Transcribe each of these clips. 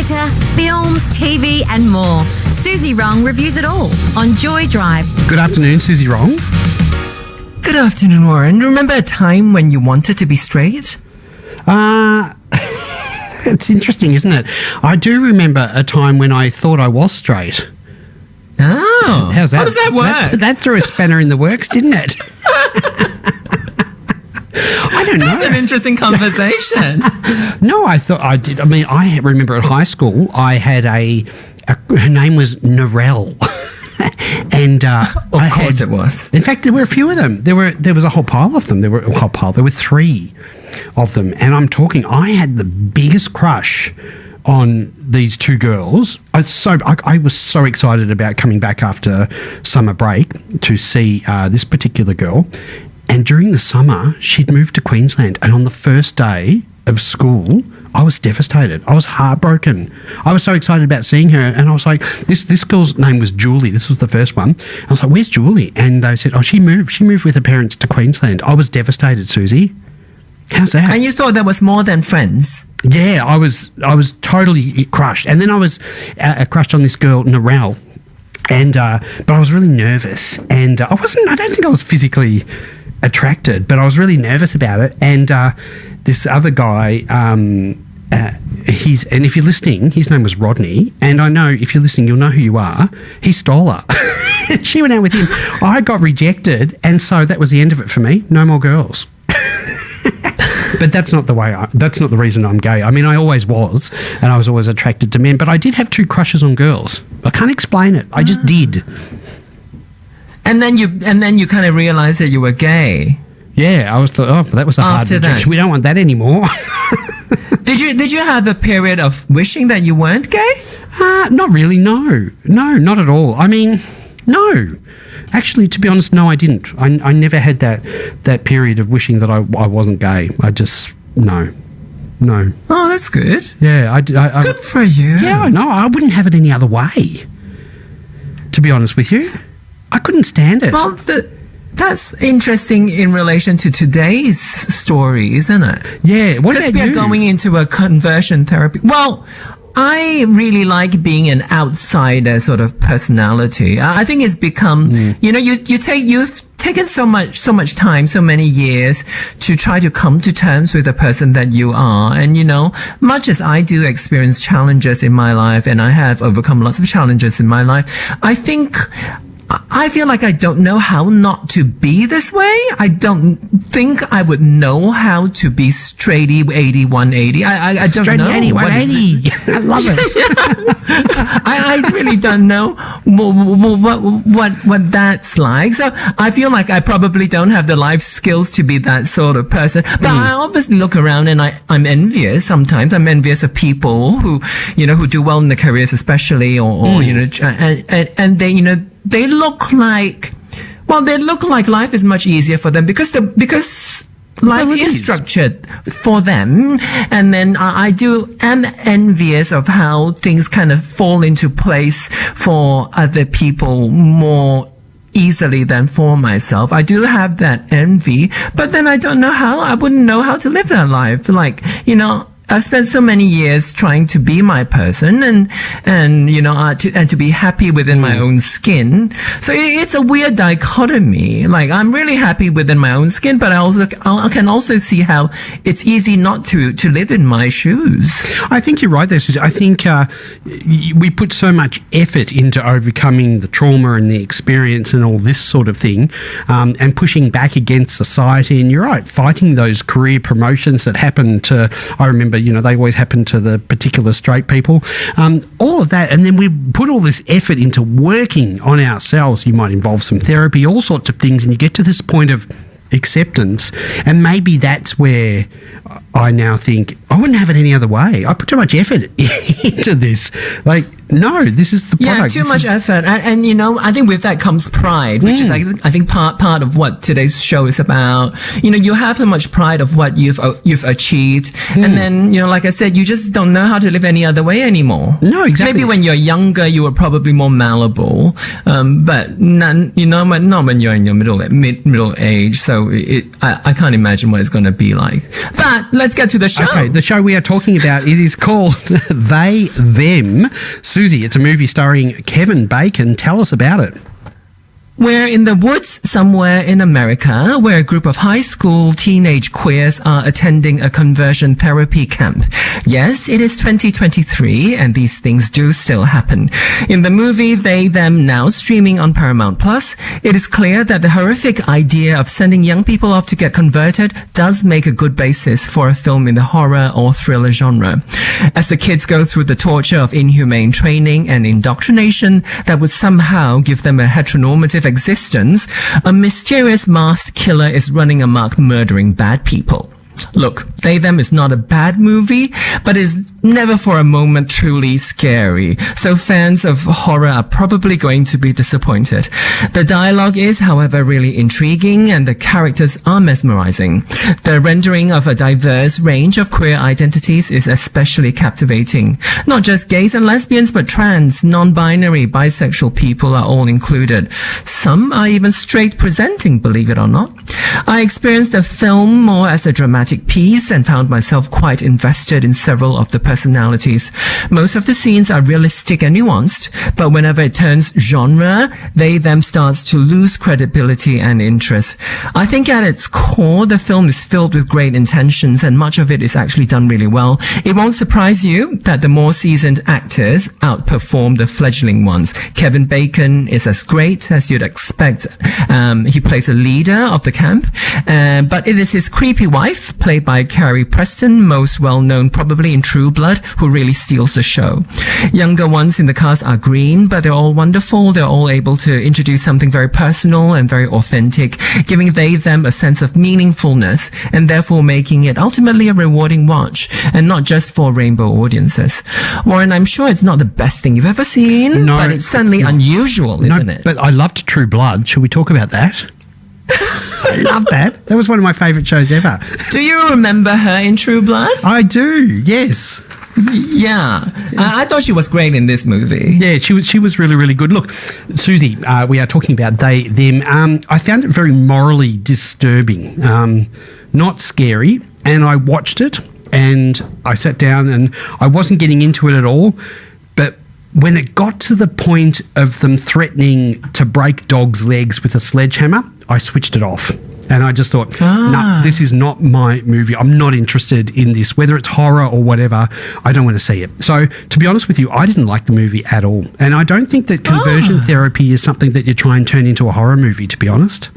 theatre, film, TV and more. Suzy Wrong reviews it all on Joy Drive. Good afternoon, Suzy Wrong. Good afternoon, Warren. Remember a time when you wanted to be straight? It's interesting, isn't it? I do remember a time when I thought I was straight. Oh. How's that? How does that work? That threw a spanner in the works, didn't it? I don't know. That's an interesting conversation. No, I thought I did. I mean, I remember at high school, I had her name was Narelle. And of course it was. In fact, there were a few of them. There was a whole pile of them. There were 3 of them. And I had the biggest crush on these 2 girls. I was so excited about coming back after summer break to see this particular girl. And during the summer, she'd moved to Queensland. And on the first day of school, I was devastated. I was heartbroken. I was so excited about seeing her. And I was like, this girl's name was Julie. This was the first one. I was like, where's Julie? And they said, she moved. She moved with her parents to Queensland. I was devastated, Suzy. How's that? And you thought that was more than friends? Yeah, I was totally crushed. And then I was crushed on this girl, Narelle. And but I was really nervous. And I don't think I was physically attracted, but I was really nervous about it. And this other guy, and if you're listening, his name was Rodney, and I know if you're listening, you'll know who you are. He stole her. She went out with him. I got rejected, and so that was the end of it for me. No more girls. But that's not the reason I'm gay. I mean, I always was, and I was always attracted to men, but I did have 2 crushes on girls. I can't explain it. I just did. And then you kind of realized that you were gay. Yeah, I thought, that was a hard rejection. We don't want that anymore. Did you have a period of wishing that you weren't gay? Not really, no. No, not at all. I mean, no. Actually, to be honest, no, I didn't. I never had that period of wishing that I wasn't gay. I just, no. Oh, that's good. Yeah. Good for you. Yeah, I know. I wouldn't have it any other way, to be honest with you. I couldn't stand it. Well, that's interesting in relation to today's story, isn't it? Yeah. What about you? Because we are going into a conversion therapy. Well, I really like being an outsider sort of personality. I think it's become, you've taken so much time, so many years to try to come to terms with the person that you are. And, much as I do experience challenges in my life, and I have overcome lots of challenges in my life, I feel like I don't know how not to be this way. I don't think I would know how to be straighty 80, 180. I don't straighty know. 80, 180. I love it. I really don't know what that's like. So I feel like I probably don't have the life skills to be that sort of person. But I obviously look around and I'm envious sometimes. I'm envious of people who do well in their careers, especially, and they look like life is much easier for them because life is structured for them. And then I am envious of how things kind of fall into place for other people more easily than for myself. I do have that envy, but then I wouldn't know how to live that life. I've spent so many years trying to be my person and to be happy within my own skin. So it's a weird dichotomy. Like, I'm really happy within my own skin, but I can also see how it's easy not to live in my shoes. I think you're right there, Suzy. I think we put so much effort into overcoming the trauma and the experience and all this sort of thing, and pushing back against society. And you're right, fighting those career promotions that happen to, I remember, they always happen to the particular straight people. All of that. And then we put all this effort into working on ourselves. You might involve some therapy, all sorts of things. And you get to this point of acceptance. And maybe that's where I now think, I wouldn't have it any other way. I put too much effort into this. Like, no, this is the product. Yeah, too much effort. And I think with that comes pride, which is, I think part of what today's show is about. You have so much pride of what you've achieved. And then, like I said, you just don't know how to live any other way anymore. No, exactly. Maybe when you're younger, you were probably more malleable. But not when you're in your middle age. So I can't imagine what it's going to be like. But let's get to the show. Okay, the show we are talking about, it is called They, Them. Suzy, it's a movie starring Kevin Bacon. Tell us about it. We're in the woods somewhere in America where a group of high school teenage queers are attending a conversion therapy camp. Yes, it is 2023 and these things do still happen. In the movie They, Them, now streaming on Paramount Plus, it is clear that the horrific idea of sending young people off to get converted does make a good basis for a film in the horror or thriller genre. As the kids go through the torture of inhumane training and indoctrination that would somehow give them a heteronormative existence, a mysterious masked killer is running amok murdering bad people. Look, They, Them is not a bad movie, but is never for a moment truly scary. So fans of horror are probably going to be disappointed. The dialogue is, however, really intriguing and the characters are mesmerizing. The rendering of a diverse range of queer identities is especially captivating. Not just gays and lesbians, but trans, non-binary, bisexual people are all included. Some are even straight presenting, believe it or not. I experienced the film more as a dramatic piece and found myself quite invested in several of the personalities. Most of the scenes are realistic and nuanced, but whenever it turns genre, They, Them starts to lose credibility and interest. I think at its core, the film is filled with great intentions and much of it is actually done really well. It won't surprise you that the more seasoned actors outperform the fledgling ones. Kevin Bacon is as great as you'd expect. He plays a leader of the camp, but it is his creepy wife, played by Carrie Preston, most well known probably in True Blood, who really steals the show. Younger ones in the cast are green, but they're all wonderful. They're all able to introduce something very personal and very authentic, giving They, Them a sense of meaningfulness and therefore making it ultimately a rewarding watch, and not just for rainbow audiences. Warren, I'm sure it's not the best thing you've ever seen, but it's certainly unusual, isn't it? But I loved True Blood. Should we talk about that? I love that. That was one of my favourite shows ever. Do you remember her in True Blood? I do, yes. Yeah. I thought she was great in this movie. Yeah, she was really, really good. Look, Suzy, we are talking about They, Them. I found it very morally disturbing, not scary, and I watched it and I sat down and I wasn't getting into it at all, but when it got to the point of them threatening to break dogs' legs with a sledgehammer, I switched it off. And I just thought, no, this is not my movie. I'm not interested in this. Whether it's horror or whatever, I don't want to see it. So, to be honest with you, I didn't like the movie at all. And I don't think that conversion therapy is something that you try and turn into a horror movie, to be honest.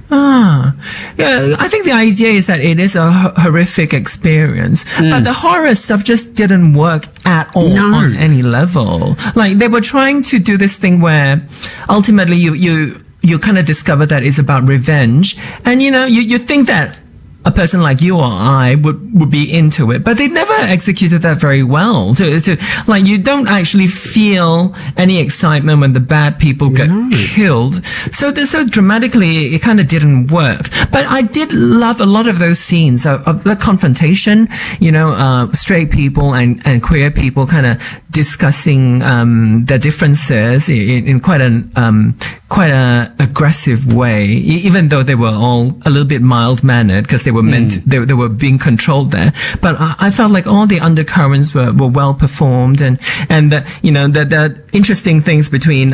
Yeah, I think the idea is that it is a horrific experience, but the horror stuff just didn't work at all on any level. Like, they were trying to do this thing where ultimately you kind of discover that it's about revenge, and you think that a person like you or I would be into it, but they never executed that very well. Like, you don't actually feel any excitement when the bad people get killed. So dramatically, it kind of didn't work. But I did love a lot of those scenes of the confrontation, straight people and queer people kind of discussing their differences in quite a aggressive way, even though they were all a little bit mild-mannered because they were they were being controlled there. But I felt like all the undercurrents were well performed, and the interesting things between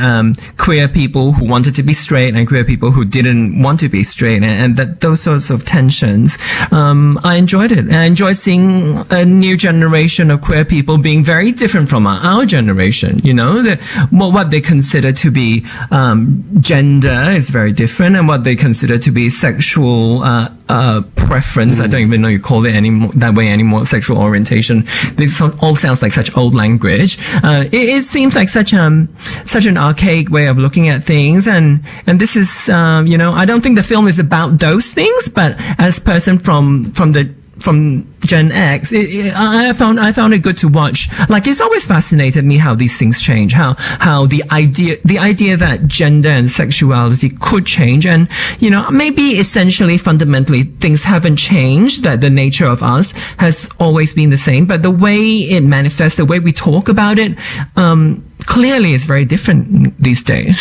queer people who wanted to be straight and queer people who didn't want to be straight, and that those sorts of tensions. I enjoyed it. I enjoyed seeing a new generation of queer people being very different from our generation. What they consider to be gender is very different, and what they consider to be sexual preference, I don't even know you call it that way anymore, sexual orientation. This all sounds like such old language. It seems like such an archaic way of looking at things, and this is I don't think the film is about those things, but as a person from Gen X, I found it good to watch. Like, it's always fascinated me how these things change, how the idea that gender and sexuality could change, and maybe essentially fundamentally things haven't changed, that the nature of us has always been the same, but the way it manifests, the way we talk about it, clearly it's very different these days.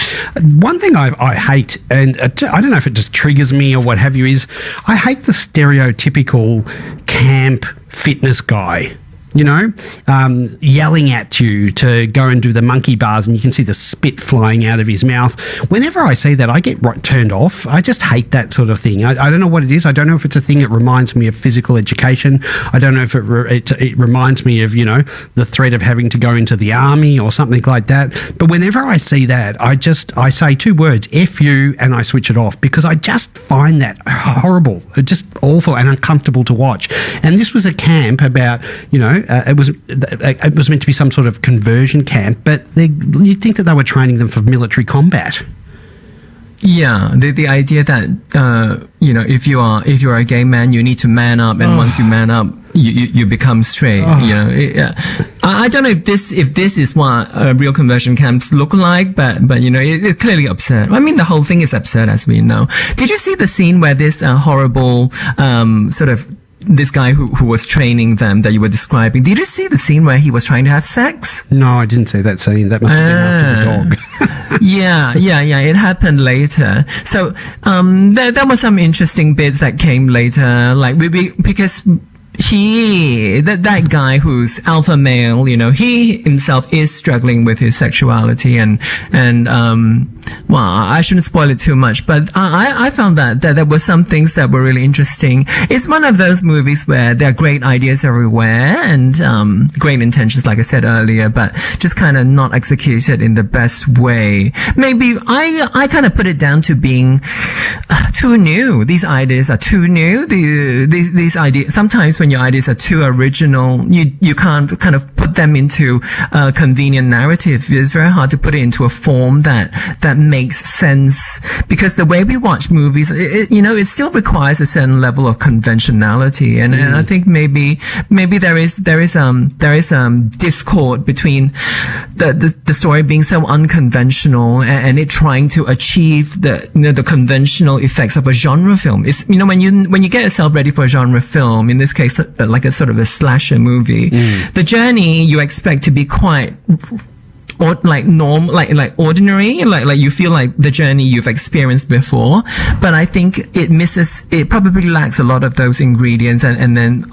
One thing I hate, and I don't know if it just triggers me or what have you, is I hate the stereotypical camp fitness guy. You know, yelling at you to go and do the monkey bars, and you can see the spit flying out of his mouth. Whenever I see that, I get turned off. I just hate that sort of thing. I don't know what it is. I don't know if it's a thing that reminds me of physical education. I don't know if it reminds me of, you know, the threat of having to go into the army or something like that. But whenever I see that, I say two words, F you, and I switch it off, because I just find that horrible, just awful and uncomfortable to watch. And this was a camp about, you know, it was meant to be some sort of conversion camp, but you'd think that they were training them for military combat. Yeah, the idea that you know, if you're a gay man, you need to man up, and once you man up, you become straight. You know, I don't know if this is what real conversion camps look like, but you know, it's clearly absurd. I mean, the whole thing is absurd, as we know. Did you see the scene where this horrible sort of this guy who was training them that you were describing? Did you see the scene where he was trying to have sex? No, I didn't see that scene. That must have been after the dog. Yeah. It happened later. So, there were some interesting bits that came later, like because that guy who's alpha male, you know, he himself is struggling with his sexuality and well, I shouldn't spoil it too much, but I found that there were some things that were really interesting. It's one of those movies where there are great ideas everywhere and great intentions, like I said earlier, but just kind of not executed in the best way. Maybe I kind of put it down to being too new. These ideas are too new. These ideas, sometimes when your ideas are too original, you can't kind of put them into a convenient narrative. It's very hard to put it into a form that makes sense, because the way we watch movies, it still requires a certain level of conventionality, and I think maybe there is discord between the story being so unconventional and it trying to achieve the conventional effects of a genre film. It's, you know, when you get yourself ready for a genre film, in this case like a sort of a slasher movie, the journey you expect to be quite like ordinary, like you feel like the journey you've experienced before, but I think it probably lacks a lot of those ingredients, and then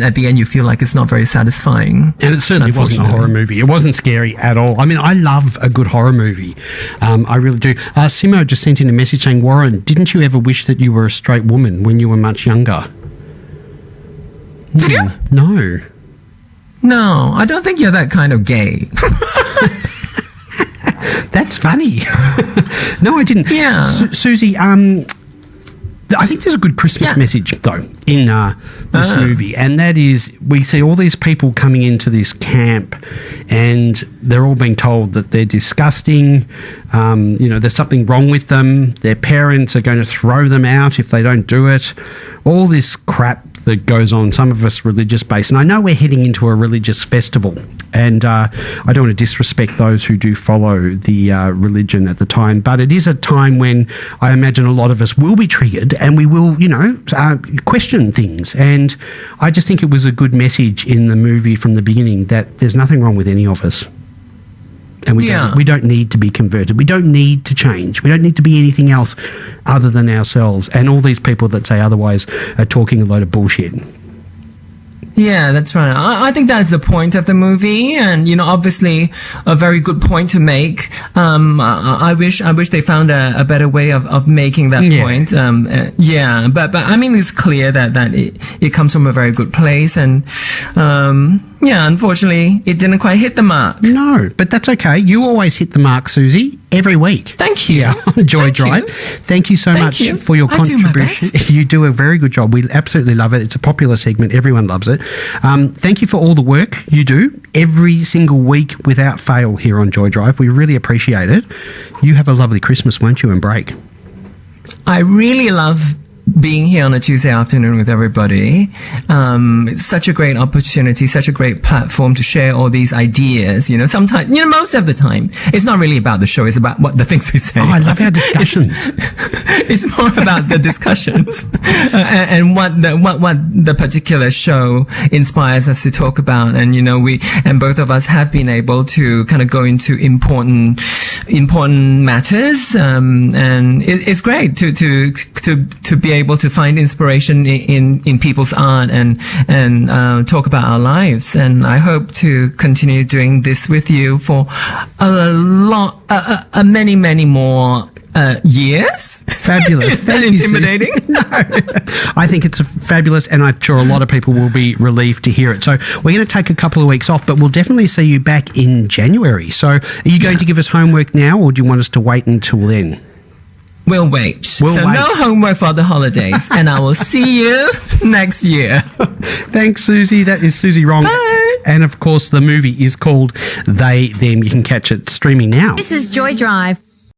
at the end you feel like it's not very satisfying. And it certainly wasn't a horror movie. It wasn't scary at all. I mean, I love a good horror movie. I really do. Simo just sent in a message saying, Warren, didn't you ever wish that you were a straight woman when you were much younger? Did you? No. No, I don't think you're that kind of gay. That's funny. No, I didn't. Yeah. Suzy, I think there's a good Christmas message, though, in this movie, and that is we see all these people coming into this camp and they're all being told that they're disgusting, there's something wrong with them, their parents are going to throw them out if they don't do it, all this crap that goes on, some of us religious-based. And I know we're heading into a religious festival, and I don't want to disrespect those who do follow the religion at the time, but it is a time when I imagine a lot of us will be triggered and we will, question things. And I just think it was a good message in the movie from the beginning that there's nothing wrong with any of us. And we don't need to be converted. We don't need to change. We don't need to be anything else other than ourselves. And all these people that say otherwise are talking a load of bullshit. Yeah, that's right. I think that's the point of the movie, and obviously a very good point to make. I wish they found a better way of making that point. But I mean, it's clear that it comes from a very good place, and unfortunately, it didn't quite hit the mark. No, but that's okay. You always hit the mark, Suzy, every week. Thank you. Yeah, on Joy Drive. Thank you so much for your contribution. You do a very good job. We absolutely love it. It's a popular segment. Everyone loves it. Thank you for all the work you do every single week without fail here on Joy Drive. We really appreciate it. You have a lovely Christmas, won't you, and break? I really love being here on a Tuesday afternoon with everybody. It's such a great opportunity, such a great platform to share all these ideas. You know, sometimes, you know, most of the time, it's not really about the show. It's about what the things we say. Oh, I love our discussions. It's more about the discussions and what the particular show inspires us to talk about. And, you know, and both of us have been able to kind of go into important matters. And it's great to be able to find inspiration in people's art and talk about our lives. And I hope to continue doing this with you for many more years. Fabulous. Is that Thank you, intimidating? No. I think it's fabulous, and I'm sure a lot of people will be relieved to hear it. So we're going to take a couple of weeks off, but we'll definitely see you back in January. So are you going to give us homework now, or do you want us to wait until then? We'll wait. We'll wait. No homework for the holidays, and I will see you next year. Thanks, Suzy. That is Suzy Wrong. Bye. And of course, the movie is called They, Them. You can catch it streaming now. This is Joy Drive.